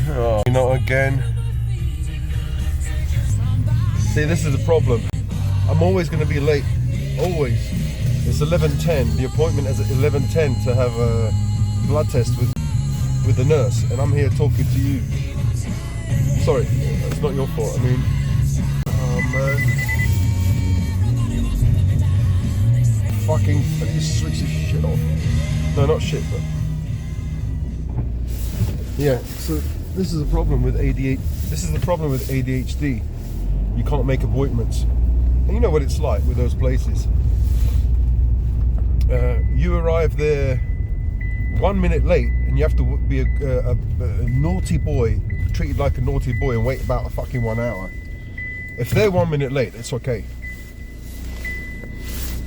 Oh, not again. See, this is the problem. I'm always going to be late. Always. It's 11:10. The appointment is at 11:10 to have a blood test with the nurse, and I'm here talking to you. Sorry, it's not your fault. I mean, oh man. Fucking, I need to switch this shit off. No, not shit, but yeah. So this is a problem with ADHD. This is the problem with ADHD. You can't make appointments, and you know what it's like with those places. You arrive there 1 minute late, and you have to be a naughty boy, treated like a naughty boy, and wait about a fucking 1 hour. If they're 1 minute late, it's okay.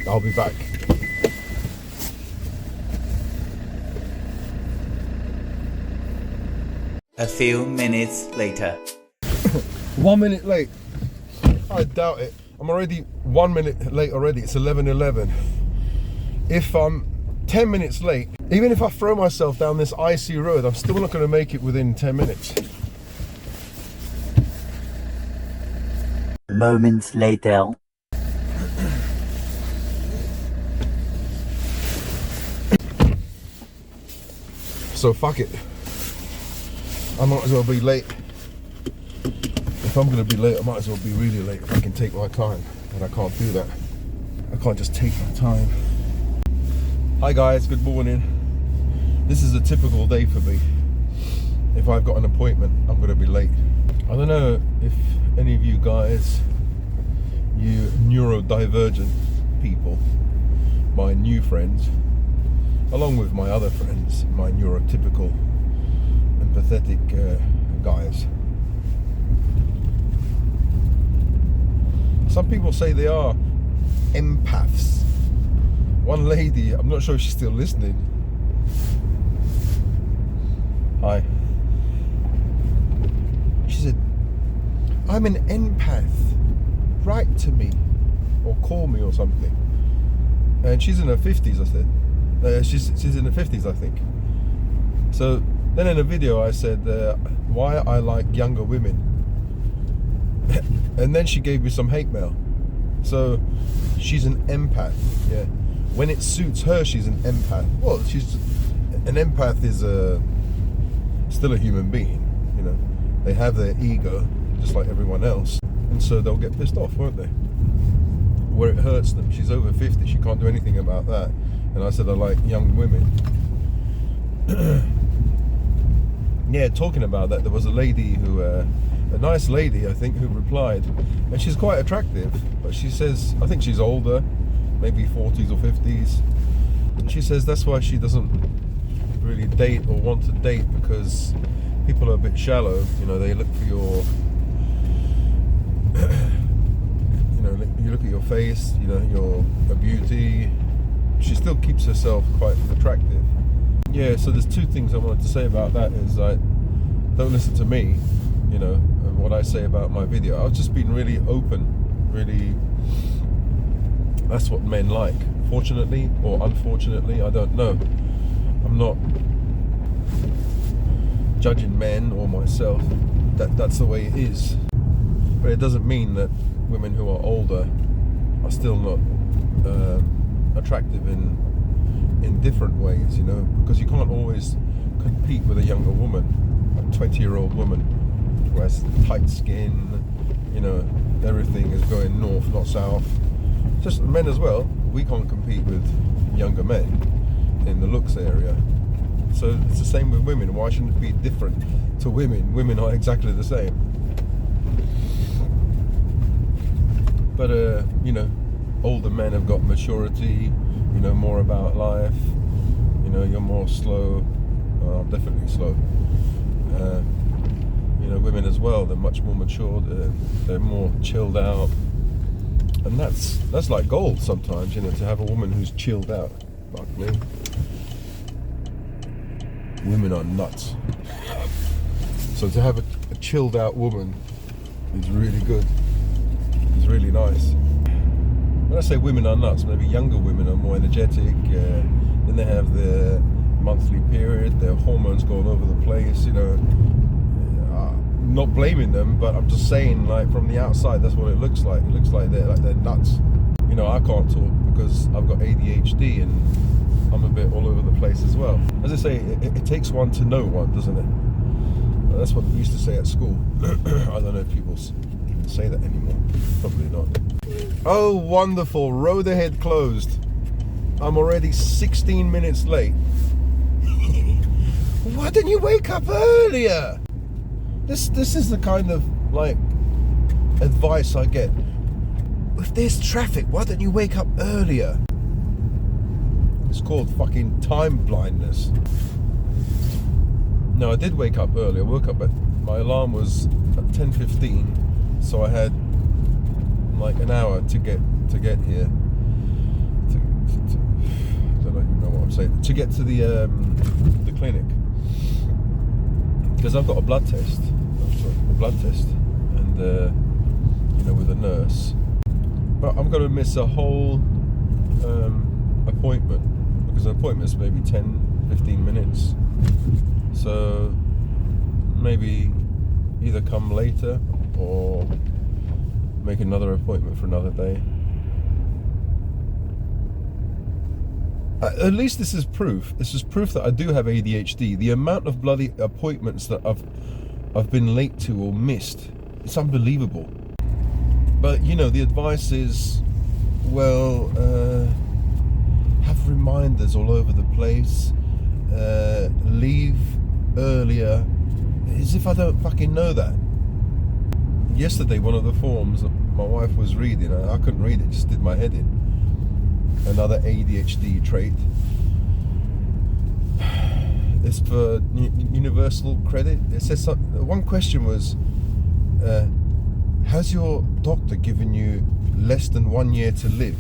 I'll be back. A few minutes later. 1 minute late. I doubt it. I'm already 1 minute late already. It's 11:11. If I'm 10 minutes late, even if I throw myself down this icy road, I'm still not going to make it within 10 minutes. Moments later. So fuck it. I might as well be late. If I'm going to be late, I might as well be really late if I can take my time. But I can't do that. I can't just take my time. Hi guys, good morning. This is a typical day for me. If I've got an appointment, I'm going to be late. I don't know if any of you guys, you neurodivergent people, my new friends, along with my other friends, my neurotypical and pathetic guys. Some people say they are empaths. One lady, I'm not sure if she's still listening. Hi. She said, I'm an empath. Write to me or call me or something. And she's in her 50s, I said. She's in her 50s, I think. So then in a video I said why I like younger women. And then she gave me some hate mail. So she's an empath, yeah. When it suits her, she's an empath. Well, an empath is still a human being, you know. They have their ego, just like everyone else. And so they'll get pissed off, won't they? Where it hurts them. She's over 50, she can't do anything about that. And I said I like young women. Yeah, talking about that, there was a lady who, a nice lady, I think, who replied. And she's quite attractive, but she says, I think she's older, maybe 40s or 50s. And she says that's why she doesn't really date or want to date, because people are a bit shallow. You know, they look for your, you know, you look at your face, you know, your beauty. She still keeps herself quite attractive. Yeah, so there's two things I wanted to say about that is don't listen to me, you know, and what I say about my video. I've just been really open, really. That's what men like. Fortunately or unfortunately, I don't know. I'm not judging men or myself. That's the way it is. But it doesn't mean that women who are older are still not attractive in different ways, you know, because you can't always compete with a younger woman, a 20-year-old woman who has tight skin, you know, everything is going north, not south. Just men as well, we can't compete with younger men in the looks area. So it's the same with women. Why shouldn't it be different to women? Women are exactly the same. But you know, older men have got maturity, you know, more about life. You know, you're more slow. I'm definitely slow. You know, women as well, they're much more mature, they're more chilled out. And that's like gold sometimes, you know, to have a woman who's chilled out. Fuck me. Women are nuts. So to have a chilled out woman is really good. It's really nice. When I say women are nuts, maybe younger women are more energetic. Then they have their monthly period, their hormones go all over the place, you know. not blaming them, but I'm just saying, like, from the outside, that's what it looks like. It looks like they're nuts. You know, I can't talk because I've got ADHD and I'm a bit all over the place as well. As I say, it takes one to know one, doesn't it? That's what we used to say at school. I don't know if people even say that anymore. Probably not. Oh, wonderful. Road ahead closed. I'm already 16 minutes late. Why didn't you wake up earlier? This is the kind of, like, advice I get. If there's traffic, why don't you wake up earlier? It's called fucking time blindness. No, I did wake up early. I woke up my alarm was at 10:15, so I had like an hour to get here. I don't even know what I'm saying. To get to the clinic, because I've got a blood test, and you know, with a nurse. But I'm going to miss a whole appointment, because an appointment's maybe 10-15 minutes. So maybe either come later or make another appointment for another day. At least this is proof. This is proof that I do have ADHD. The amount of bloody appointments that I've been late to or missed, it's unbelievable. But, you know, the advice is, well, have reminders all over the place, leave earlier, as if I don't fucking know that. Yesterday, one of the forms that my wife was reading, I couldn't read it, just did my head in. Another ADHD trait. It's for universal credit. It says one question was, has your doctor given you less than 1 year to live?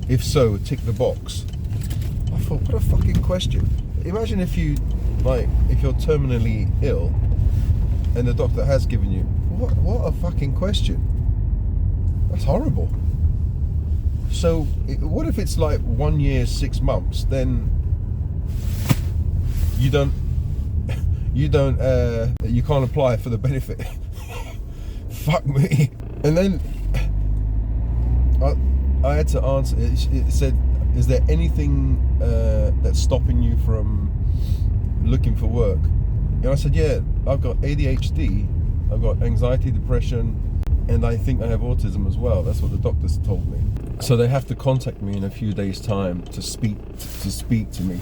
If so, tick the box. I thought, what a fucking question. Imagine if you're terminally ill and the doctor has given you, what a fucking question. That's horrible. So what if it's like 1 year, 6 months? Then you can't apply for the benefit. Fuck me. And then I had to answer. It said, is there anything that's stopping you from looking for work? And I said, yeah, I've got ADHD, I've got anxiety, depression, and I think I have autism as well. That's what the doctors told me. So they have to contact me in a few days' time to speak to me.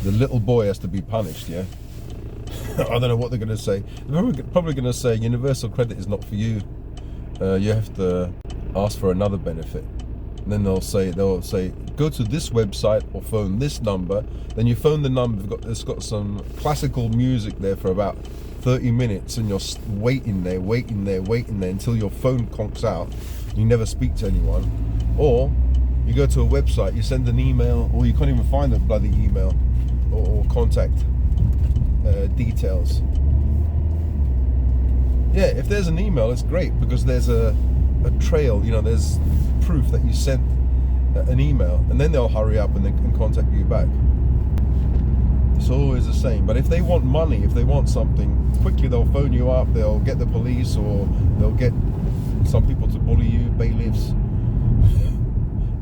The little boy has to be punished, yeah? I don't know what they're going to say. They're probably going to say universal credit is not for you. You have to ask for another benefit. And then they'll say go to this website or phone this number. Then you phone the number. It's got some classical music there for about 30 minutes, and you're waiting there until your phone conks out. You never speak to anyone. Or you go to a website, you send an email, or you can't even find a bloody email or contact details. Yeah, if there's an email, it's great, because there's a trail, you know, there's proof that you sent an email, and then they'll hurry up and contact you back. It's always the same. But if they want money, if they want something, quickly they'll phone you up, they'll get the police, or they'll get some people to bully you, bailiffs.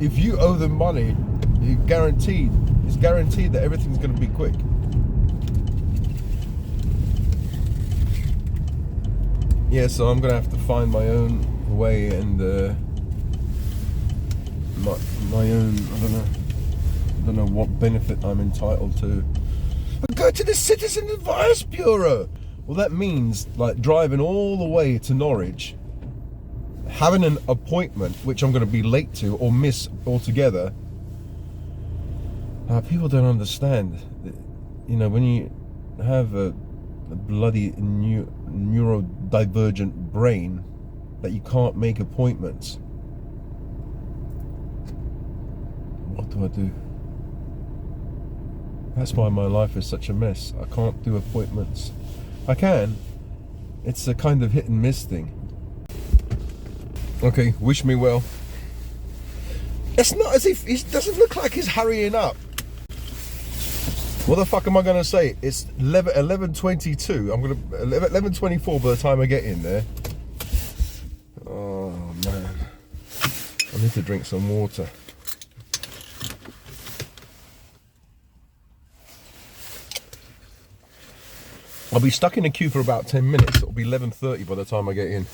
If you owe them money, it's guaranteed that everything's going to be quick. Yeah, so I'm going to have to find my own way and my own, I don't know what benefit I'm entitled to. But go to the Citizen Advice Bureau. Well, that means like driving all the way to Norwich, having an appointment which I'm going to be late to or miss altogether. People don't understand. You know, when you have a bloody neurodivergent brain, that you can't make appointments. What do I do? That's why my life is such a mess. I can't do appointments. I can. It's a kind of hit and miss thing. Okay, wish me well. It's not as if, it doesn't look like he's hurrying up. What the fuck am I gonna say? It's 11:22. I'm gonna 11:24 by the time I get in there. Oh man, I need to drink some water. I'll be stuck in the queue for about 10 minutes. It'll be 11:30 by the time I get in.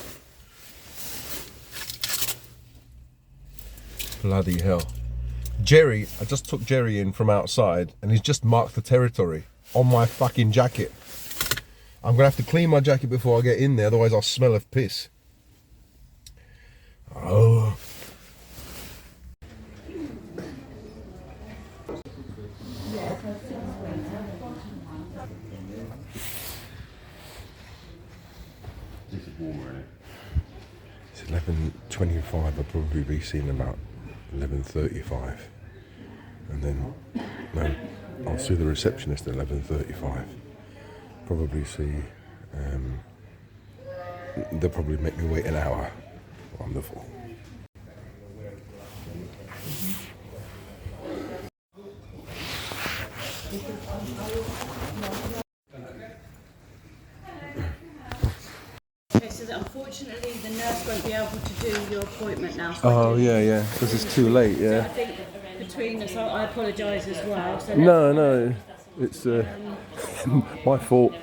Bloody hell. Jerry, I just took Jerry in from outside and he's just marked the territory on my fucking jacket. I'm gonna have to clean my jacket before I get in there, otherwise I'll smell of piss. Oh. It's 11:25. I'll probably be seeing about 11:35, and then no, I'll see the receptionist at 11:35. Probably see. They'll probably make me wait an hour. Wonderful. Okay, so that unfortunately the nurse won't be able to do your appointment now. So Oh yeah, because it's too late. I Yeah. think between us, I apologise as well. So No, it's my fault.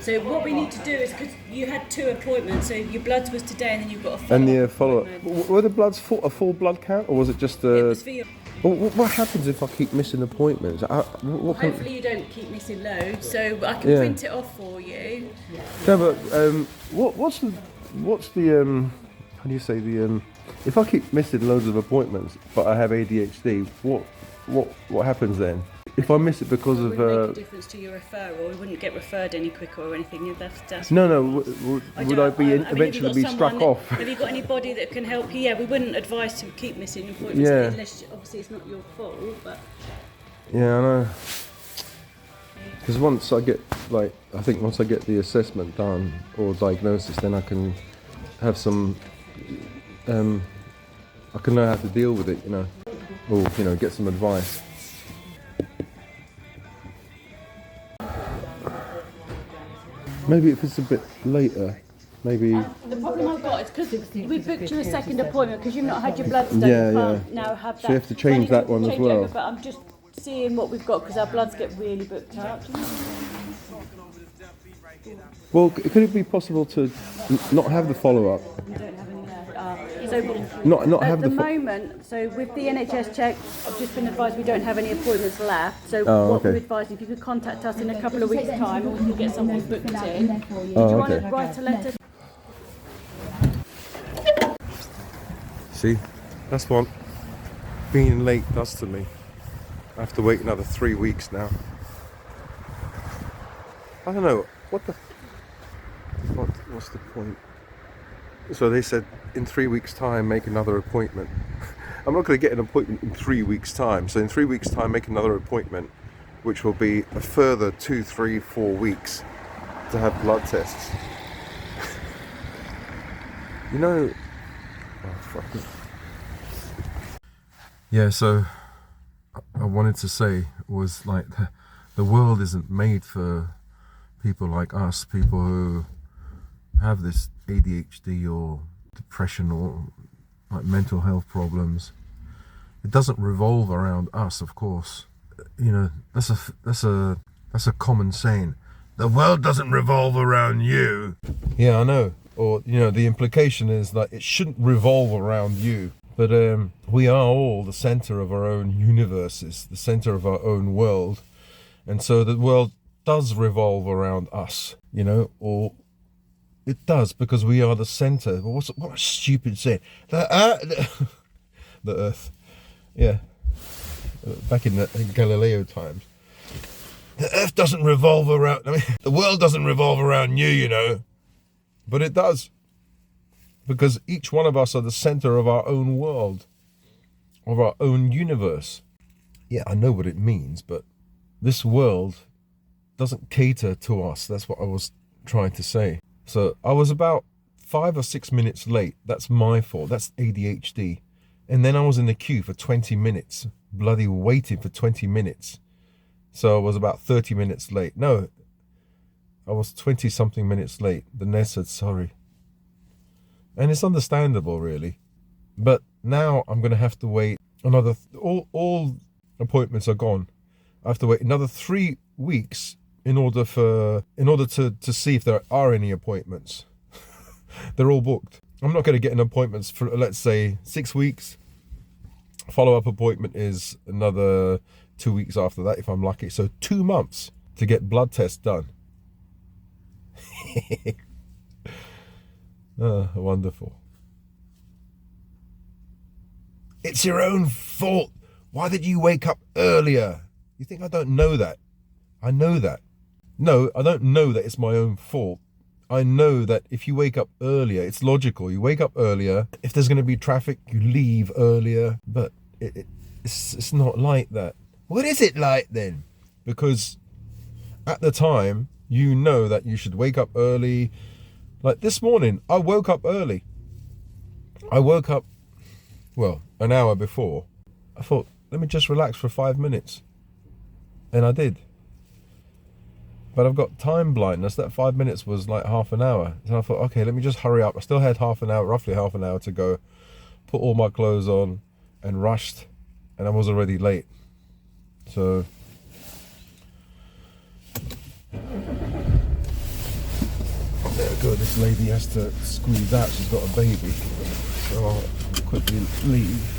So what we need to do is, because you had 2 appointments, so your bloods was today and then you've got a follow-up And the follow-up. appointment. Were the bloods a full blood count, or was it just? It was for you. What happens if I keep missing appointments? What can, Hopefully you don't keep missing loads, so I can Yeah. print it off for you. no, but what's the how do you say the if I keep missing loads of appointments but I have ADHD, what happens then? If I miss it because It of wouldn't make a difference to your referral. We wouldn't get referred any quicker or anything. That's no, would I be mean, eventually be struck off? Have you got anybody that can help you? Yeah, we wouldn't advise to keep missing appointments Yeah. unless obviously it's not your fault. But Yeah, I know. Because once I get once I get the assessment done or diagnosis, then I can have some, I can know how to deal with it, or get some advice. Maybe if it's a bit later, maybe. the problem I've got is because we booked you a second appointment because you've not had your bloods done. Yeah, you can't yeah. now have that. So you have to change that one as Change well. over, but I'm just seeing what we've got because our bloods get really booked up. Well, could it be possible to not have the follow-up? We don't have any left. So Not have at the the moment, so with the NHS check, I've just been advised we don't have any appointments left. So Oh, what okay. we're advising, if you could contact us in a couple of weeks' time, or we can get someone booked in. Did Oh, you want okay. to write a letter? See, that's what being late does to me. I have to wait another 3 weeks now. I don't know, what's the point? So they said in 3 weeks' time make another appointment. I'm not going to get an appointment in 3 weeks' time. So in 3 weeks' time make another appointment, which will be a further 2, 3, 4 weeks to have blood tests. Oh fuck it. Yeah, so I wanted to say was like the world isn't made for people like us, people who have this ADHD or depression or like mental health problems. It doesn't revolve around us, of course. That's a common saying. The world doesn't revolve around you. Yeah, I know. Or the implication is that it shouldn't revolve around you. But we are all the center of our own universes, the center of our own world. And so the world does revolve around us, or it does because we are the center. What a stupid saying. The Earth. Yeah. Back in Galileo times. The Earth doesn't revolve around, the world doesn't revolve around you, but it does. Because each one of us are the center of our own world, of our own universe. Yeah, I know what it means, but this world doesn't cater to us. That's what I was trying to say. So I was about 5 or 6 minutes late. That's my fault. That's ADHD. And then I was in the queue for 20 minutes, bloody waiting for 20 minutes. So I was about 30 minutes late. No, I was 20 something minutes late. The nurse said sorry. And it's understandable, really. But now I'm going to have to wait another, all appointments are gone. I have to wait another 3 weeks in order to see if there are any appointments. They're all booked. I'm not going to get an appointment for, let's say, 6 weeks. Follow-up appointment is another 2 weeks after that, if I'm lucky. So 2 months to get blood tests done. Wonderful. It's your own fault. Why did you wake up earlier? You think I don't know that? I know that. No, I don't know that it's my own fault. I know that if you wake up earlier, it's logical. You wake up earlier. If there's going to be traffic, you leave earlier. But it's not like that. What is it like then? Because at the time, you know that you should wake up early. Like this morning, I woke up early. I woke up, well, an hour before. I thought, let me just relax for 5 minutes. And I did. But I've got time blindness. That 5 minutes was like half an hour. So I thought, okay, let me just hurry up. I still had half an hour, roughly half an hour to go. Put all my clothes on and rushed. And I was already late. So there we go. This lady has to squeeze out. She's got a baby. So I'll quickly leave.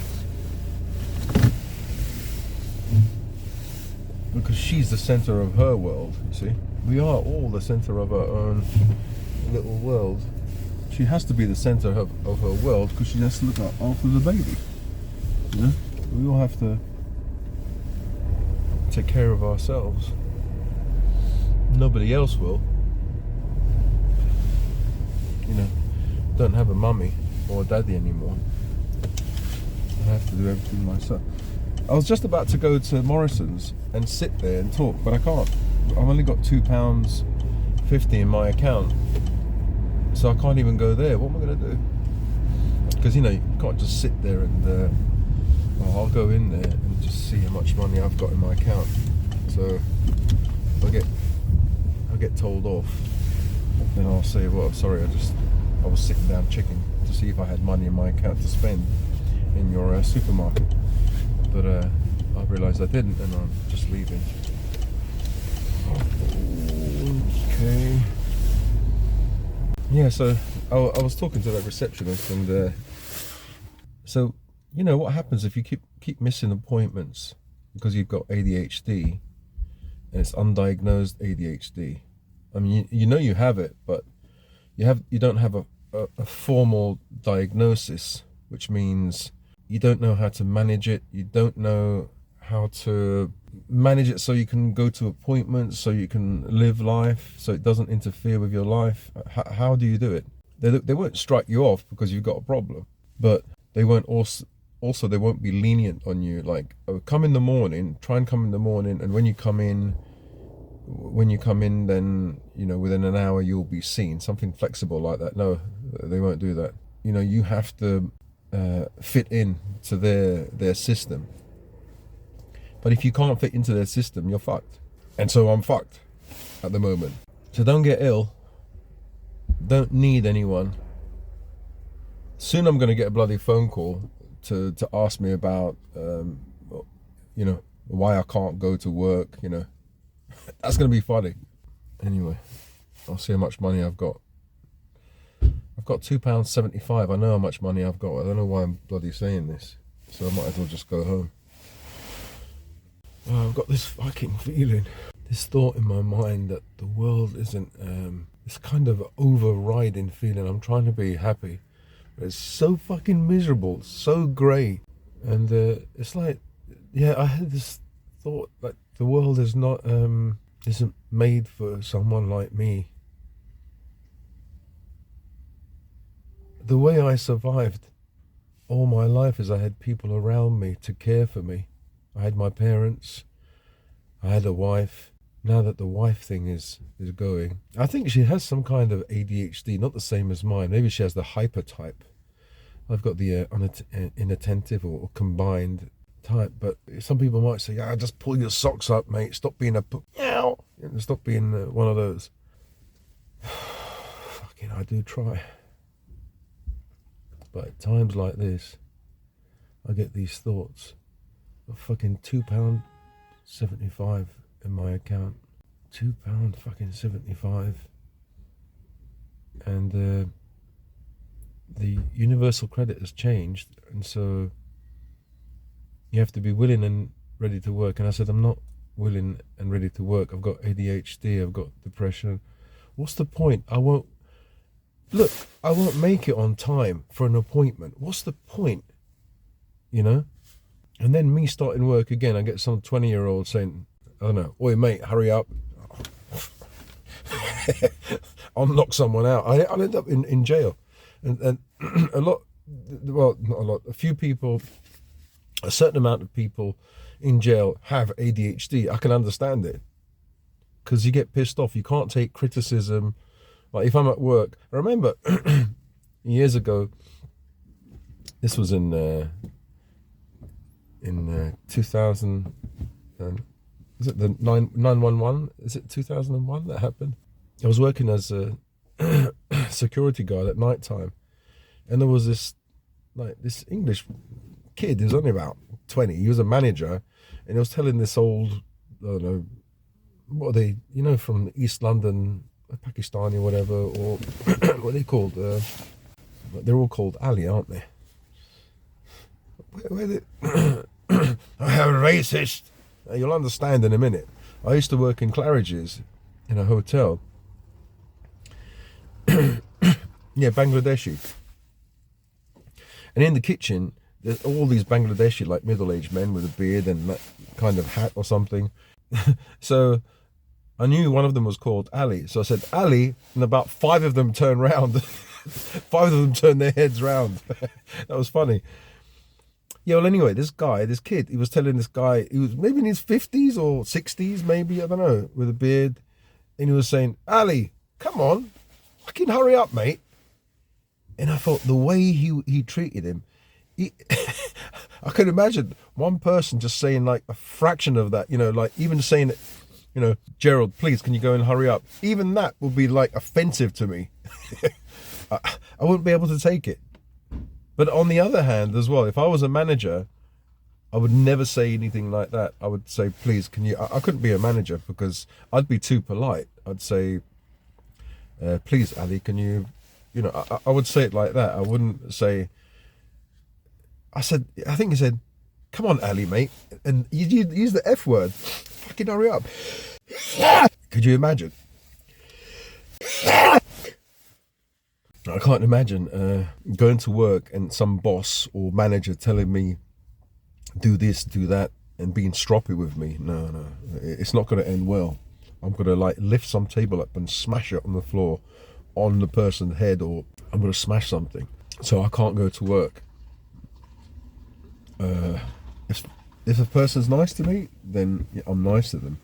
Because she's the center of her world, you see. We are all the center of our own little world. She has to be the center of her world because she has to look after the baby. You know? We all have to take care of ourselves. Nobody else will. You know, don't have a mummy or a daddy anymore. I have to do everything myself. I was just about to go to Morrison's and sit there and talk, but I can't. I've only got £2.50 in my account, so I can't even go there. What am I going to do? Because, you know, you can't just sit there and well, I'll go in there and just see how much money I've got in my account. So if I get told off, then I'll say, well, sorry, I was sitting down checking to see if I had money in my account to spend in your supermarket. But I realised I didn't, and I'm just leaving. Okay. Yeah, so I was talking to that receptionist, and so you know what happens if you keep missing appointments because you've got ADHD, and it's undiagnosed ADHD. I mean, you know you have it, but you don't have a formal diagnosis, which means you don't know how to manage it. You don't know how to manage it so you can go to appointments, so you can live life, so it doesn't interfere with your life. How do you do it? They won't strike you off because you've got a problem, but they won't also they won't be lenient on you. Like, oh, come in the morning, try and come in the morning, and when you come in, then, you know, within an hour you'll be seen. Something flexible like that. No, they won't do that. You know, you have to fit in to their system. But if you can't fit into their system, you're fucked. And so I'm fucked at the moment. So don't get ill. Don't need anyone. Soon I'm going to get a bloody phone call to ask me about, you know, why I can't go to work, you know. That's going to be funny. Anyway, I'll see how much money I've got. I've got £2.75. I know how much money I've got. I don't know why I'm bloody saying this. So I might as well just go home. I've got this fucking feeling, this thought in my mind that the world isn't, this kind of overriding feeling. I'm trying to be happy, but it's so fucking miserable, so grey. And it's like, yeah, I had this thought that the world is not, isn't made for someone like me. The way I survived all my life is I had people around me to care for me. I had my parents, I had a wife. Now that the wife thing is going, I think she has some kind of ADHD, not the same as mine. Maybe she has the hyper type. I've got the inattentive or combined. type. But some people might say, "Yeah, just pull your socks up, mate. Stop being stop being one of those." Fucking, I do try. But at times like this, I get these thoughts of fucking £2.75 in my account. £2 fucking 75. And the universal credit has changed, and so you have to be willing and ready to work. And I said, I'm not willing and ready to work. I've got ADHD, I've got depression. What's the point? I won't make it on time for an appointment. What's the point? You know? And then me starting work again, I get some 20-year-old saying, I don't know, "Oi mate, hurry up." I'll knock someone out. I'll end up in jail. And a few people, a certain amount of people in jail have ADHD. I can understand it, because you get pissed off. You can't take criticism. Like if I'm at work, I remember years ago, this was in 2000, is it the 911? Is it 2001 that happened? I was working as a security guard at night time, and there was this English kid who was only about 20. He was a manager, and he was telling this old, I don't know, what are they, from East London, Pakistani or whatever, or what are they called? They're all called Ali, aren't they? Where they? I'm racist. You'll understand in a minute. I used to work in Claridge's in a hotel. Yeah, Bangladeshi. And in the kitchen, there's all these Bangladeshi, like middle-aged men with a beard and that kind of hat or something. So I knew one of them was called Ali. So I said, "Ali," and about 5 of them turned round. 5 of them turned their heads round. That was funny. Yeah, well, anyway, this kid, he was telling this guy, he was maybe in his 50s or 60s, maybe, I don't know, with a beard. And he was saying, "Ali, come on, fucking hurry up, mate." And I thought the way he treated him, I could imagine one person just saying like a fraction of that, like even saying it, "Gerald, please, can you go and hurry up?" Even that would be like offensive to me. I wouldn't be able to take it. But on the other hand as well, if I was a manager, I would never say anything like that. I would say, "Please, can you..." I couldn't be a manager because I'd be too polite. I'd say, "Please, Ali, can you..." I would say it like that. I wouldn't say... I think he said, "Come on, Ali, mate." And you use the F word. Fucking hurry up. Could you imagine? I can't imagine going to work and some boss or manager telling me, "Do this, do that," and being stroppy with me. No. It's not going to end well. I'm going to lift some table up and smash it on the floor on the person's head, or I'm going to smash something. So I can't go to work. If a person's nice to me, then I'm nice to them.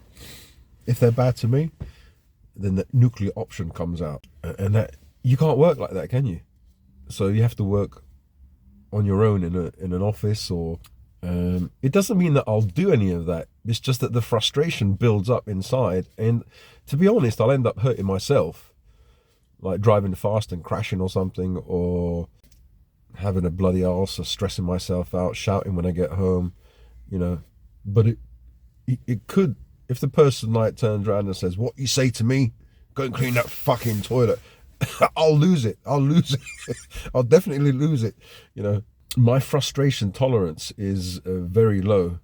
If they're bad to me, then the nuclear option comes out. And that, you can't work like that, can you? So you have to work on your own in an office, or it doesn't mean that I'll do any of that. It's just that the frustration builds up inside, and to be honest, I'll end up hurting myself, like driving fast and crashing or something, or having a bloody arse, or stressing myself out, shouting when I get home, But it could, if the person turns around and says, "What you say to me? Go and clean that fucking toilet." I'll lose it. I'll definitely lose it. My frustration tolerance is very low.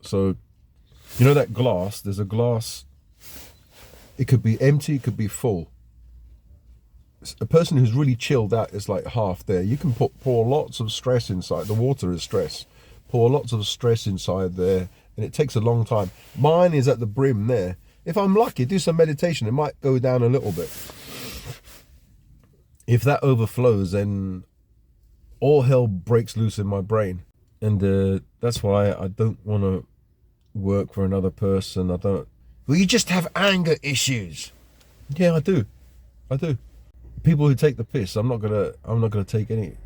So, that glass, there's a glass, it could be empty, it could be full. A person who's really chilled out is like half there. You can pour lots of stress inside. The water is stress. Pour lots of stress inside there, and it takes a long time. Mine is at the brim there. If I'm lucky, do some meditation, it might go down a little bit. If that overflows, then all hell breaks loose in my brain. And that's why I don't want to work for another person. Well, you just have anger issues. Yeah, I do. People who take the piss, I'm not gonna take any.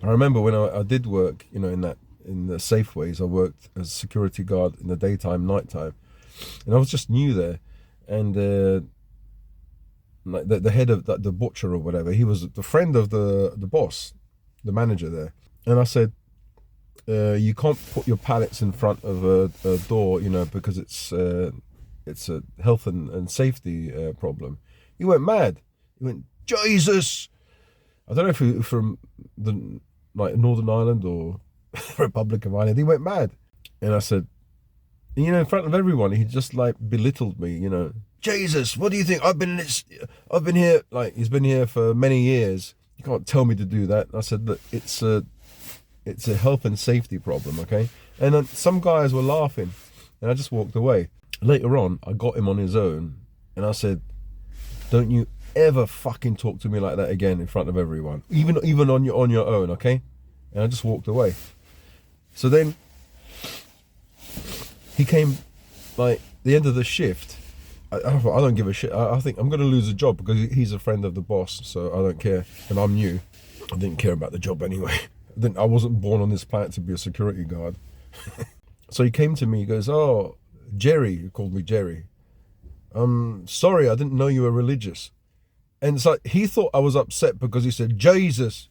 I remember when I did work, you know, in the Safeways, I worked as a security guard in the daytime, nighttime, and I was just new there, and like the head of the butcher or whatever, he was the friend of the boss, the manager there, and I said, you can't put your pallets in front of a door, you know, because it's a health and safety problem. He went mad. He went, Jesus! I don't know if he from the like Northern Ireland or Republic of Ireland. He went mad. And I said, you know, in front of everyone, he just like belittled me, you know. Jesus, what do you think? I've been here, like, he's been here for many years. You can't tell me to do that. And I said, look, it's a health and safety problem, okay? And then some guys were laughing, and I just walked away. Later on, I got him on his own, and I said, don't you ever fucking talk to me like that again in front of everyone, even on your own, okay? And I just walked away. So then he came, like, the end of the shift. I don't give a shit. I think I'm going to lose a job because he's a friend of the boss, so I don't care. And I'm new. I didn't care about the job anyway. I wasn't born on this planet to be a security guard. So he came to me, he goes, oh, Jerry, he called me Jerry. Sorry, I didn't know you were religious. And it's like, he thought I was upset because he said, Jesus.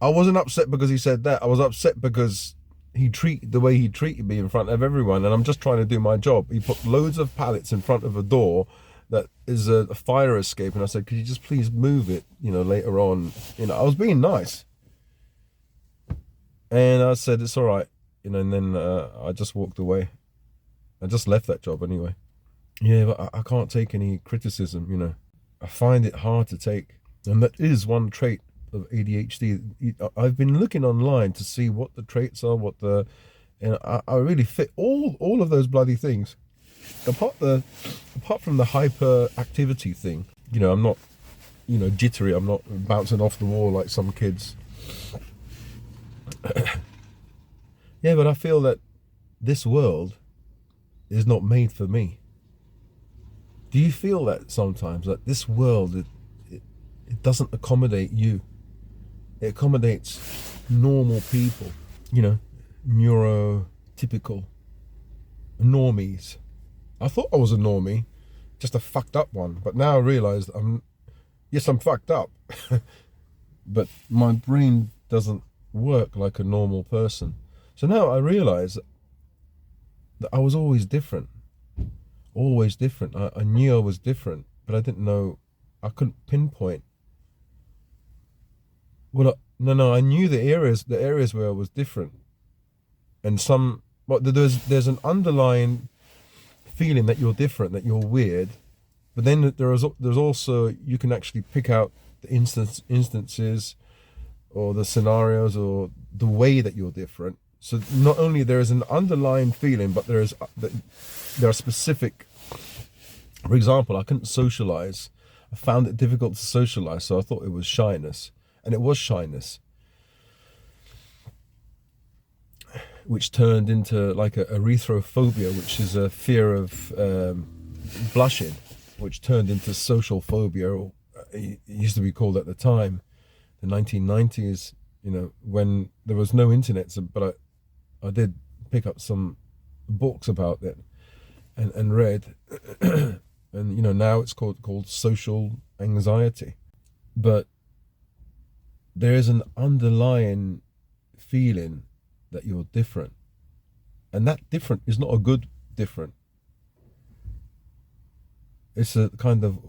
I wasn't upset because he said that. I was upset because the way he treated me in front of everyone, and I'm just trying to do my job. He put loads of pallets in front of a door that is a fire escape, and I said, could you just please move it, you know, later on. You know, I was being nice. And I said, it's all right, you know, and then I just walked away. I just left that job anyway. Yeah, but I can't take any criticism, you know. I find it hard to take. And that is one trait of ADHD. I've been looking online to see what the traits are, and I really fit all of those bloody things. Apart from the hyperactivity thing, you know, I'm not, you know, jittery. I'm not bouncing off the wall like some kids. Yeah, but I feel that this world is not made for me. Do you feel that sometimes, that this world, it doesn't accommodate you? It accommodates normal people, you know, neurotypical normies. I thought I was a normie, just a fucked up one, but now I realize I'm fucked up, but my brain doesn't work like a normal person. So now I realize that I was always different. Always different. I knew I was different, but I didn't know, I couldn't pinpoint. Well, I knew the areas where I was different, and there's an underlying feeling that you're different, that you're weird, but then there's also, you can actually pick out the instances or the scenarios or the way that you're different. So not only there is an underlying feeling, but there are specific. For example, I couldn't socialize. I found it difficult to socialize, so I thought it was shyness. And it was shyness, which turned into like a erythrophobia, which is a fear of blushing, which turned into social phobia, or it used to be called at the time, the 1990s, you know, when there was no internet. But I did pick up some books about it and read, and you know, now it's called social anxiety. But there is an underlying feeling that you're different, and that different is not a good different. It's a kind of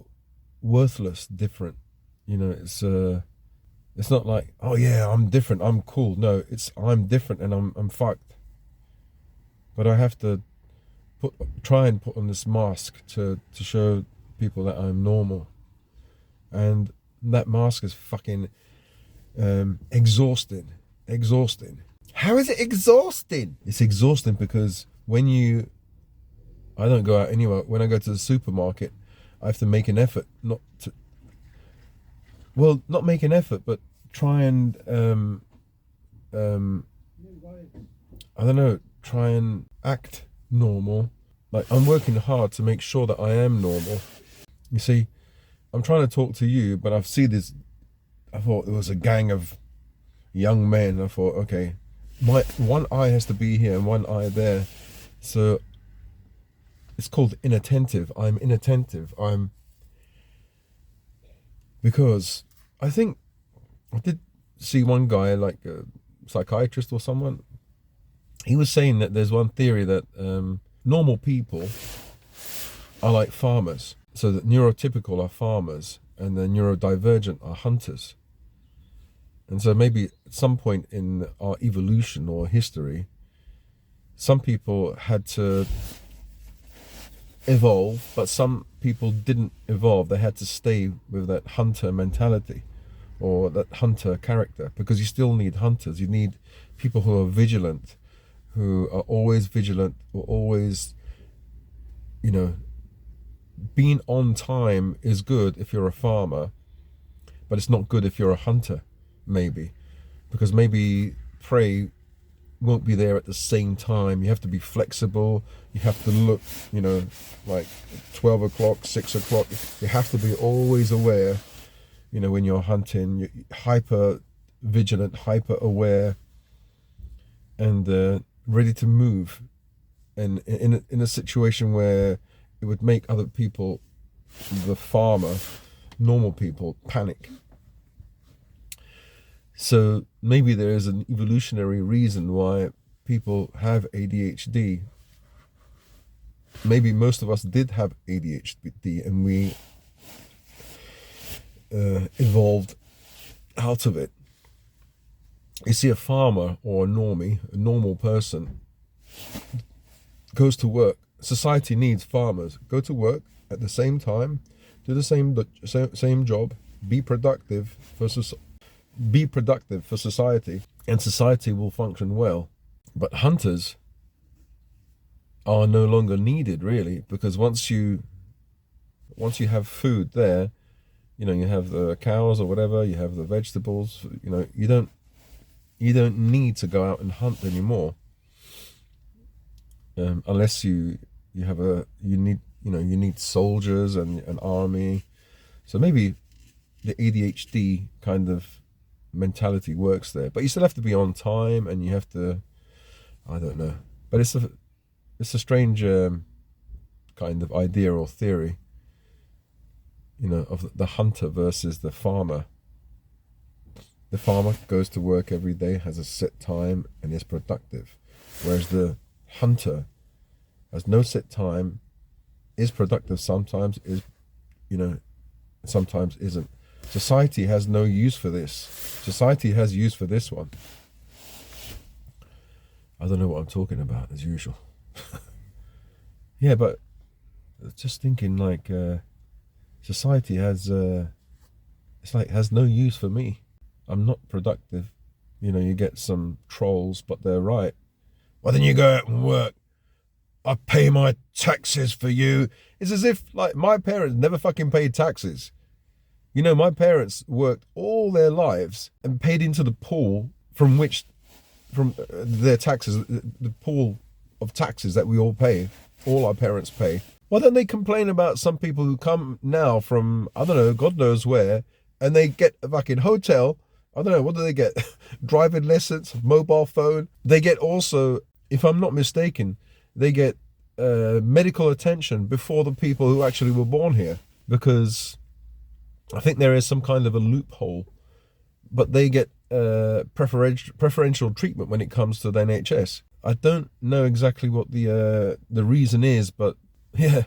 worthless different, you know. It's not like, oh yeah, I'm different, I'm cool. No, it's I'm different and I'm fucked. But I have to try and put on this mask to show people that I'm normal, and that mask is fucking exhausting. How is it exhausting? It's exhausting because I don't go out anywhere. When I go to the supermarket, I have to make an effort not make an effort, but try and I don't know, try and act normal. Like, I'm working hard to make sure that I am normal. You see, I'm trying to talk to you, but I thought there was a gang of young men. I thought, okay, my one eye has to be here and one eye there. So it's called inattentive. I'm inattentive. Because I think I did see one guy, like a psychiatrist or someone. He was saying that there's one theory that normal people are like farmers. So that neurotypical are farmers and the neurodivergent are hunters. And so maybe at some point in our evolution or history, some people had to evolve, but some people didn't evolve. They had to stay with that hunter mentality or that hunter character, because you still need hunters. You need people who are vigilant, who are always vigilant, or always, you know, being on time is good if you're a farmer, but it's not good if you're a hunter, maybe, because maybe prey won't be there at the same time. You have to be flexible. You have to look, you know, like 12 o'clock, 6 o'clock. You have to be always aware, you know, when you're hunting. You're hyper vigilant, hyper aware, and ready to move. And in a situation where it would make other people, the farmer, normal people, panic. So maybe there is an evolutionary reason why people have ADHD. Maybe most of us did have ADHD and we evolved out of it. You see, a farmer or a normie, a normal person, goes to work. Society needs farmers. Go to work at the same time, do the same job, be productive for society, and society will function well. But hunters are no longer needed, really, because once you have food there, you know, you have the cows or whatever, you have the vegetables, you know, you don't need to go out and hunt anymore, unless you need soldiers and an army. So maybe the ADHD kind of mentality works there, but you still have to be on time, and you have to, I don't know, but it's a strange kind of idea or theory, you know, of the hunter versus the farmer. The farmer goes to work every day, has a set time, and is productive, whereas the hunter has no set time, is productive sometimes, is, you know, sometimes isn't. Society has no use for this. Society has use for this one. I don't know what I'm talking about, as usual. Yeah, but just thinking, like, society has no use for me. I'm not productive. You know, you get some trolls, but they're right. Well, then you go out and work. I pay my taxes for you. It's as if, like, my parents never fucking paid taxes. You know, my parents worked all their lives and paid into the pool from their taxes, the pool of taxes that we all pay, all our parents pay. Why don't they complain about some people who come now from, I don't know, God knows where, and they get a fucking hotel. I don't know, what do they get? Driving lessons, mobile phone. They get also, if I'm not mistaken, they get medical attention before the people who actually were born here, because I think there is some kind of a loophole, but they get preferential treatment when it comes to the NHS. I don't know exactly what the reason is, but yeah.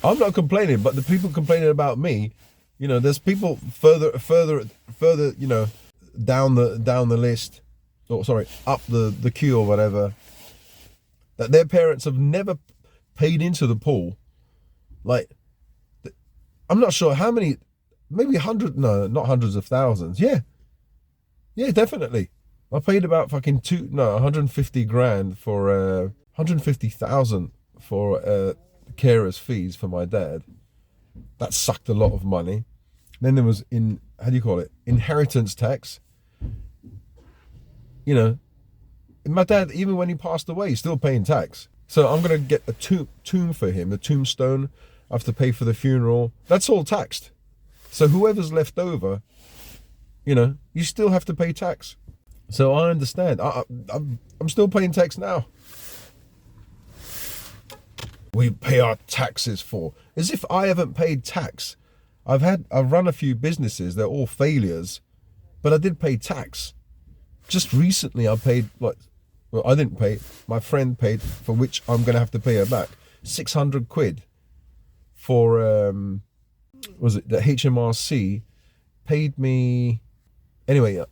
I'm not complaining, but the people complaining about me, you know, there's people further, you know, down the list, or sorry, up the queue or whatever, that their parents have never paid into the pool. Like, I'm not sure how many, maybe not hundreds of thousands. Yeah, definitely. I paid about fucking 150 grand for 150,000 for carer's fees for my dad. That sucked a lot of money. Then there was inheritance tax. You know, my dad, even when he passed away, he's still paying tax. So I'm gonna get a tomb for him, a tombstone. I have to pay for the funeral. That's all taxed. So whoever's left over, You know, you still have to pay tax. So I understand. I'm still paying tax now. We pay our taxes for, as if I haven't paid tax. I've run a few businesses, they're all failures, but I did pay tax. Just recently I paid, well, I didn't pay, my friend paid, for which I'm gonna have to pay her back, 600 quid for, was it the HMRC paid me, anyway,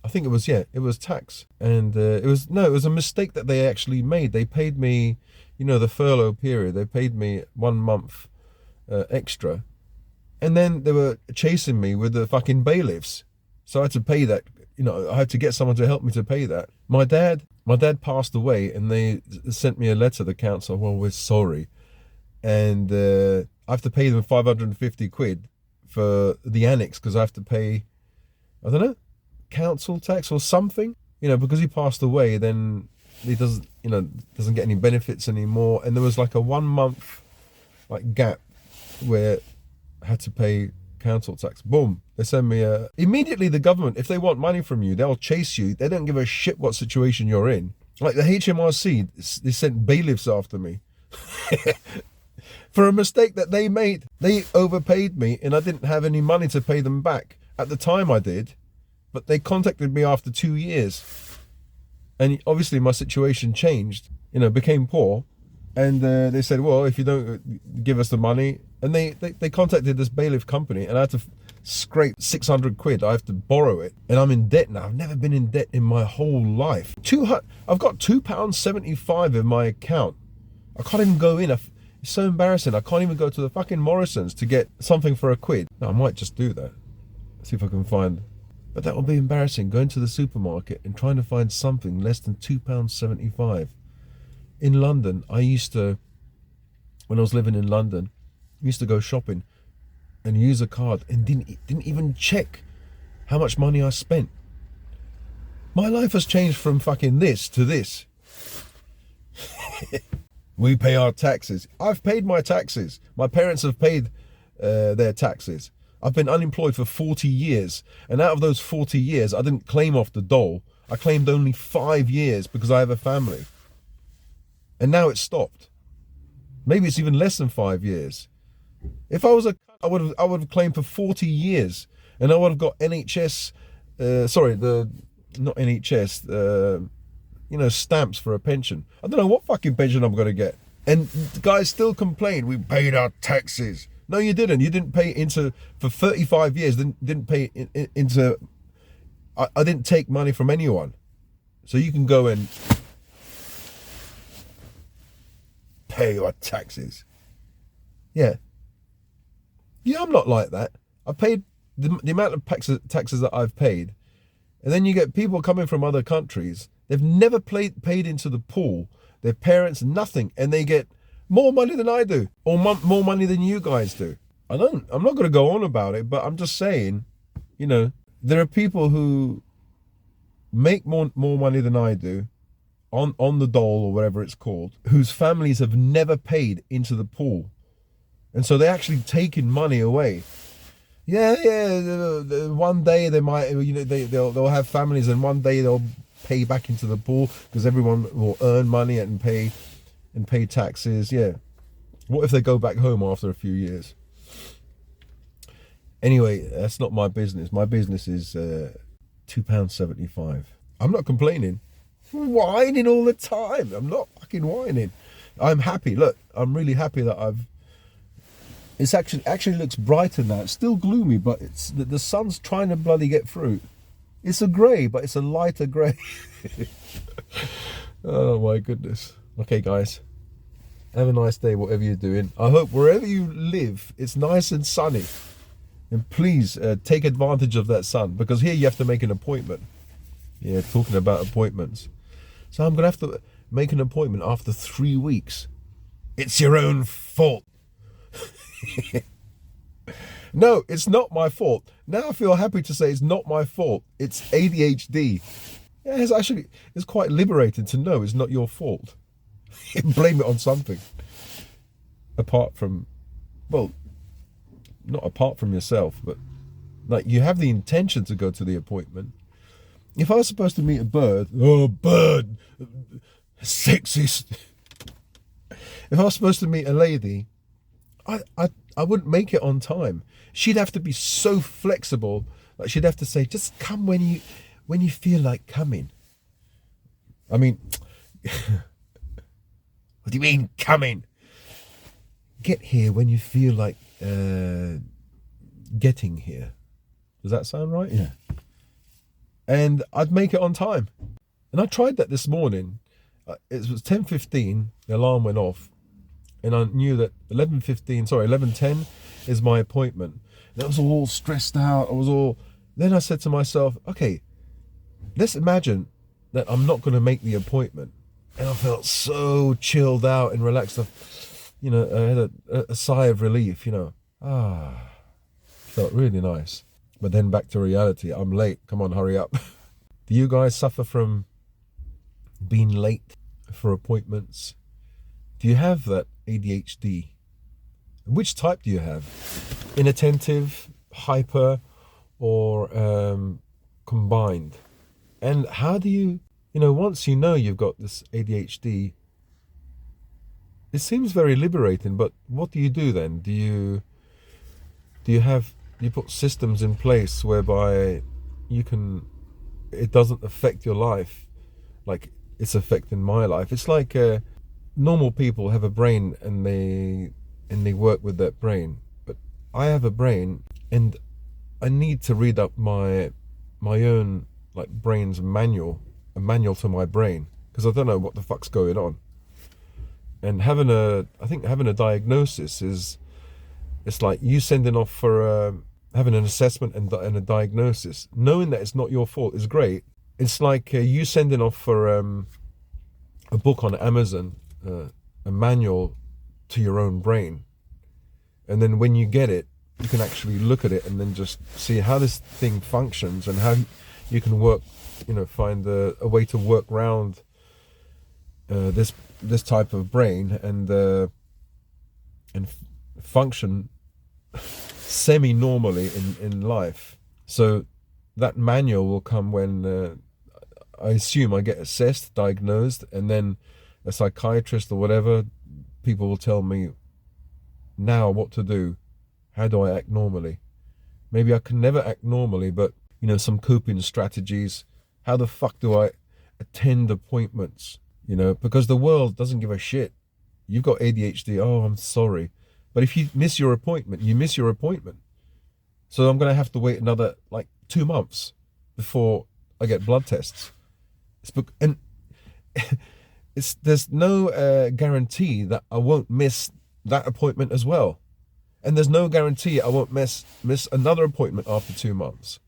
I think it was tax. And it was a mistake that they actually made. They paid me, you know, the furlough period, they paid me 1 month extra. And then they were chasing me with the fucking bailiffs. So I had to pay that, you know, I had to get someone to help me to pay that. My dad passed away and they sent me a letter, the council, well, we're sorry. And I have to pay them 550 quid for the annex because I have to pay, I don't know, council tax or something, you know, because he passed away, then he doesn't get any benefits anymore. And there was like a 1 month like gap where I had to pay council tax. Boom, they send me immediately. The government, if they want money from you, they'll chase you. They don't give a shit what situation you're in. Like the HMRC, they sent bailiffs after me for a mistake that they made. They overpaid me and I didn't have any money to pay them back. At the time I did, but they contacted me after 2 years. And obviously my situation changed, you know, became poor. And they said, well, if you don't give us the money, and they contacted this bailiff company and I had to scrape 600 quid. I have to borrow it. And I'm in debt now. I've never been in debt in my whole life. I've got £2.75 in my account. I can't even go in. It's so embarrassing. I can't even go to the fucking Morrison's to get something for £1. No, I might just do that. See if I can find. But that would be embarrassing, going to the supermarket and trying to find something less than £2.75. In London, I used to, when I was living in London, I used to go shopping and use a card and didn't even check how much money I spent. My life has changed from fucking this to this. We pay our taxes. I've paid my taxes. My parents have paid their taxes. I've been unemployed for 40 years. And out of those 40 years, I didn't claim off the dole. I claimed only 5 years because I have a family. And now it's stopped. Maybe it's even less than 5 years. If I was I would have claimed for 40 years, and I would have got NHS, not NHS, you know, stamps for a pension. I don't know what fucking pension I'm going to get. And guys still complain, we paid our taxes. No, you didn't. You didn't pay into, for 35 years, didn't pay into, I didn't take money from anyone. So you can go and pay your taxes. Yeah, I'm not like that. I paid the amount of taxes that I've paid. And then you get people coming from other countries. They've never paid into the pool. Their parents, nothing. And they get more money than I do. Or more money than you guys do. I'm not going to go on about it, but I'm just saying, you know, there are people who make more money than I do on the dole or whatever it's called, whose families have never paid into the pool. And so they're actually taking money away. Yeah. One day they might, you know, they'll have families, and one day they'll pay back into the pool because everyone will earn money and pay taxes. Yeah. What if they go back home after a few years? Anyway, that's not my business. My business is £2.75. I'm not complaining. I'm whining all the time. I'm not fucking whining. I'm happy. Look, I'm really happy that it's actually looks brighter now. It's still gloomy, but it's the sun's trying to bloody get through. It's a grey, but it's a lighter grey. Oh my goodness. Okay, guys. Have a nice day, whatever you're doing. I hope wherever you live, it's nice and sunny. And please take advantage of that sun, because here you have to make an appointment. Yeah, talking about appointments. So I'm going to have to make an appointment after 3 weeks. It's your own fault. No, it's not my fault. Now I feel happy to say it's not my fault. It's ADHD. Yeah, it's quite liberating to know it's not your fault. Blame it on something. Apart from, well, not apart from yourself, but Like, you have the intention to go to the appointment. If I was supposed to meet a bird, oh, bird, sexist. If I was supposed to meet a lady, I wouldn't make it on time. She'd have to be so flexible. Like, she'd have to say, just come when you feel like coming. I mean, what do you mean coming? Get here when you feel like getting here. Does that sound right? Yeah. And I'd make it on time. And I tried that this morning. It was 10:15, the alarm went off, and I knew that 11:10 is my appointment. And I was all stressed out. Then I said to myself, okay, let's imagine that I'm not going to make the appointment. And I felt so chilled out and relaxed. I had a sigh of relief, felt really nice. But then back to reality. I'm late. Come on, hurry up. Do you guys suffer from being late for appointments? Do you have that ADHD? Which type do you have? Inattentive, hyper, or combined? And how do you, once you know you've got this ADHD, it seems very liberating, but what do you do then? Do you put systems in place whereby it doesn't affect your life like it's affecting my life? It's like normal people have a brain and they work with that brain, but I have a brain and I need to read up my own like brain's manual, a manual to my brain, because I don't know what the fuck's going on. And having a diagnosis it's like you sending off for having an assessment and a diagnosis. Knowing that it's not your fault is great. It's like you sending off for a book on Amazon, a manual to your own brain. And then when you get it, you can actually look at it and then just see how this thing functions and how you can work, find a way to work around this type of brain and function semi-normally in life. So that manual will come when I assume I get assessed, diagnosed, and then a psychiatrist or whatever, people will tell me now what to do. How do I act normally? Maybe I can never act normally, but some coping strategies. How the fuck do I attend appointments? Because the world doesn't give a shit. You've got ADHD. Oh, I'm sorry. But if you miss your appointment, you miss your appointment. So I'm going to have to wait another 2 months before I get blood tests. There's no guarantee that I won't miss that appointment as well. And there's no guarantee I won't miss another appointment after 2 months.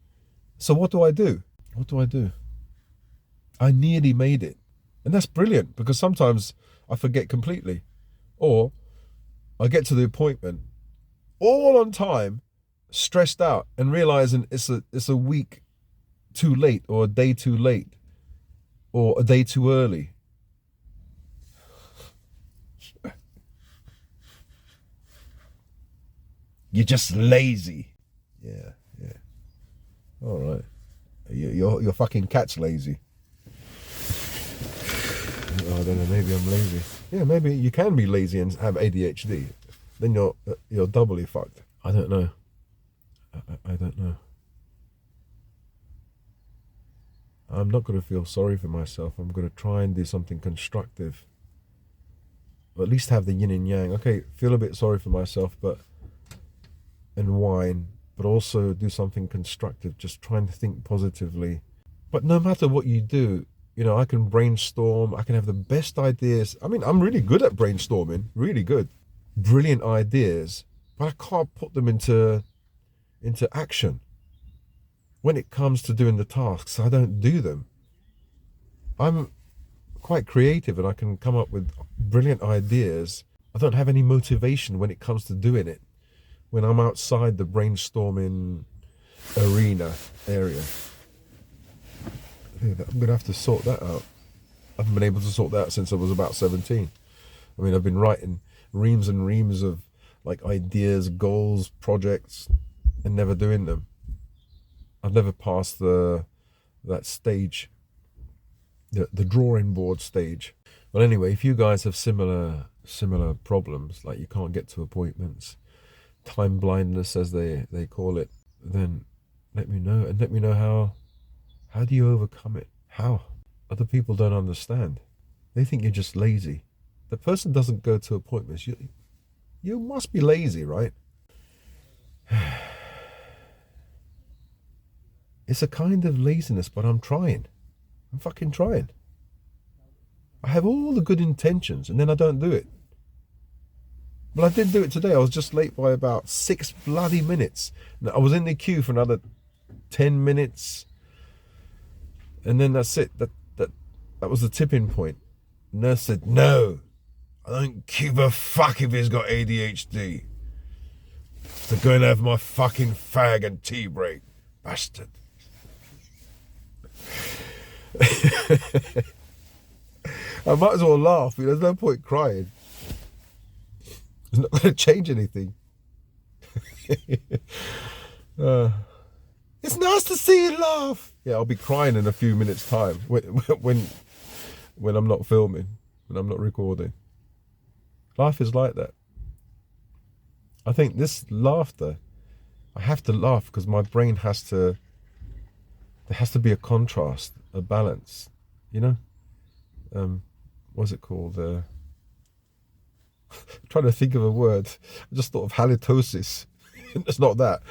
So what do I do? I nearly made it. And that's brilliant, because sometimes I forget completely. Or I get to the appointment all on time, stressed out, and realizing it's a week too late, or a day too late, or a day too early. You're just lazy. Yeah. All right. Your fucking cat's lazy. I don't know, maybe I'm lazy. Yeah, maybe you can be lazy and have ADHD. Then you're doubly fucked. I don't know. I don't know. I'm not going to feel sorry for myself. I'm going to try and do something constructive. Or at least have the yin and yang. Okay, feel a bit sorry for myself, and whine, but also do something constructive. Just trying to think positively. But no matter what you do, I can brainstorm. I can have the best ideas. I mean, I'm really good at brainstorming. Really good. Brilliant ideas. But I can't put them into action. When it comes to doing the tasks, I don't do them. I'm quite creative and I can come up with brilliant ideas. I don't have any motivation when it comes to doing it. When I'm outside the brainstorming arena area. I'm going to have to sort that out. I haven't been able to sort that out since I was about 17. I mean, I've been writing reams and reams of ideas, goals, projects, and never doing them. I've never passed that stage, the drawing board stage. But anyway, if you guys have similar problems, like you can't get to appointments, time blindness as they call it, then let me know, and let me know how do you overcome it? How? Other people don't understand. They think you're just lazy. The person doesn't go to appointments. You must be lazy, right? It's a kind of laziness, but I'm trying. I'm fucking trying. I have all the good intentions and then I don't do it. But I did do it today. I was just late by about 6 bloody minutes. I was in the queue for another 10 minutes. And then that's it. That was the tipping point. The nurse said, no, I don't give a fuck if he's got ADHD. So go and have my fucking fag and tea break, bastard. I might as well laugh. There's no point crying. It's not going to change anything. It's nice to see you laugh. Yeah, I'll be crying in a few minutes' time when I'm not filming, when I'm not recording. Life is like that. I think this laughter, I have to laugh because my brain there has to be a contrast, a balance, you know? What's it called? I'm trying to think of a word. I just thought of halitosis. It's not that.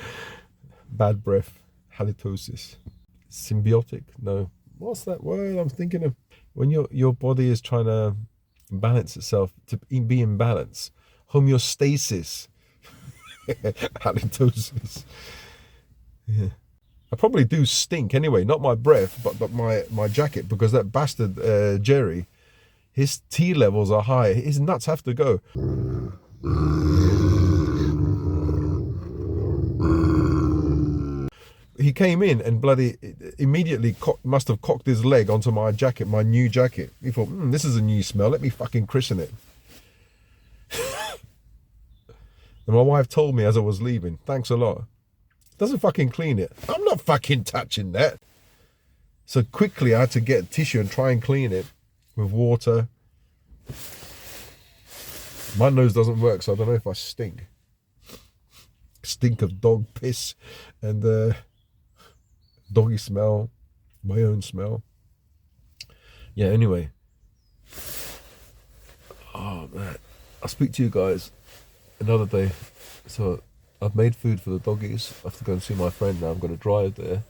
Bad breath. Halitosis. Symbiotic? No. What's that word I'm thinking of? When your body is trying to balance itself, to be in balance. Homeostasis. Halitosis. Yeah. I probably do stink anyway, not my breath, but my jacket, because that bastard Jerry, his T levels are high. His nuts have to go. He came in and bloody immediately must have cocked his leg onto my jacket, my new jacket. He thought, this is a new smell. Let me fucking christen it. And my wife told me as I was leaving, thanks a lot. Doesn't fucking clean it. I'm not fucking touching that. So quickly I had to get a tissue and try and clean it with water. My nose doesn't work, so I don't know if I stink. Stink of dog piss and doggy smell, my own smell. Yeah, anyway. Oh man, I'll speak to you guys another day. So I've made food for the doggies. I have to go and see my friend now. I'm going to drive there.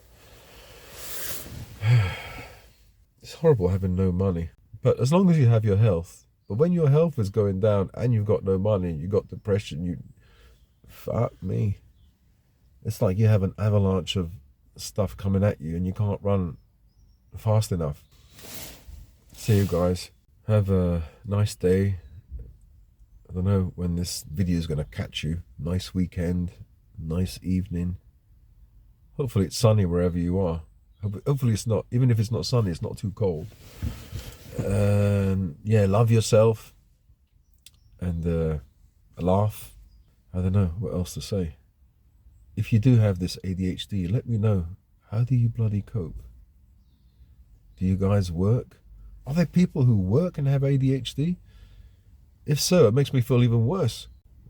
It's horrible having no money. But as long as you have your health. But when your health is going down and you've got no money, you've got depression, fuck me. It's like you have an avalanche of stuff coming at you and you can't run fast enough. See you guys. Have a nice day. I don't know when this video is going to catch you. Nice weekend, nice evening. Hopefully it's sunny wherever you are. Hopefully it's not, even if it's not sunny, it's not too cold. Yeah, love yourself and laugh. I don't know what else to say. If you do have this ADHD, let me know. How do you bloody cope? Do you guys work? Are there people who work and have ADHD? If so, it makes me feel even worse.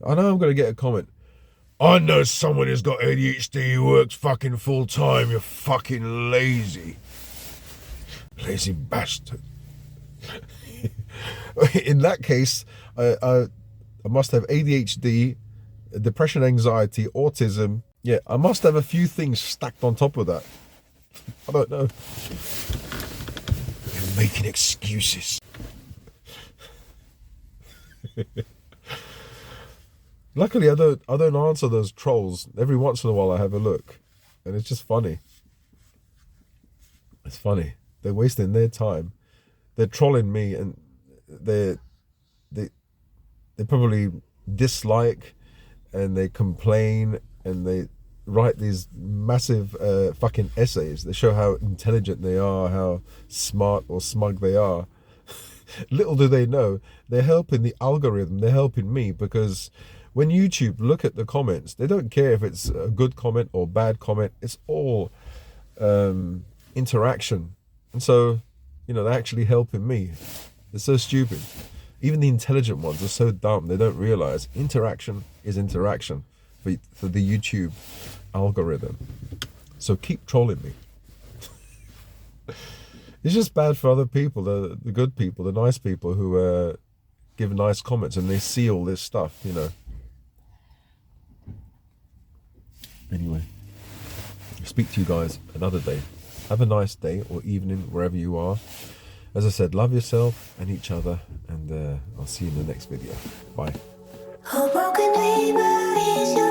I know I'm going to get a comment. I know someone who's got ADHD who works fucking full time. You're fucking lazy. Lazy bastard. In that case, I must have ADHD, depression, anxiety, autism. Yeah, I must have a few things stacked on top of that. I don't know. You're making excuses. Luckily, I don't answer those trolls. Every once in a while, I have a look, and it's just funny. It's funny. They're wasting their time. They're trolling me, and they probably dislike, and they complain, and they write these massive fucking essays. They show how intelligent they are, how smart or smug they are. Little do they know, they're helping the algorithm, they're helping me, because when YouTube look at the comments, they don't care if it's a good comment or bad comment. It's all interaction. And so, you know, they're actually helping me. It's so stupid. Even the intelligent ones are so dumb. They don't realize interaction is interaction for the YouTube algorithm. So keep trolling me. It's just bad for other people, the good people, the nice people who give nice comments and they see all this stuff, you know. Anyway, speak to you guys another day. Have a nice day or evening wherever you are. As I said, love yourself and each other, and I'll see you in the next video. Bye. A broken neighbor is your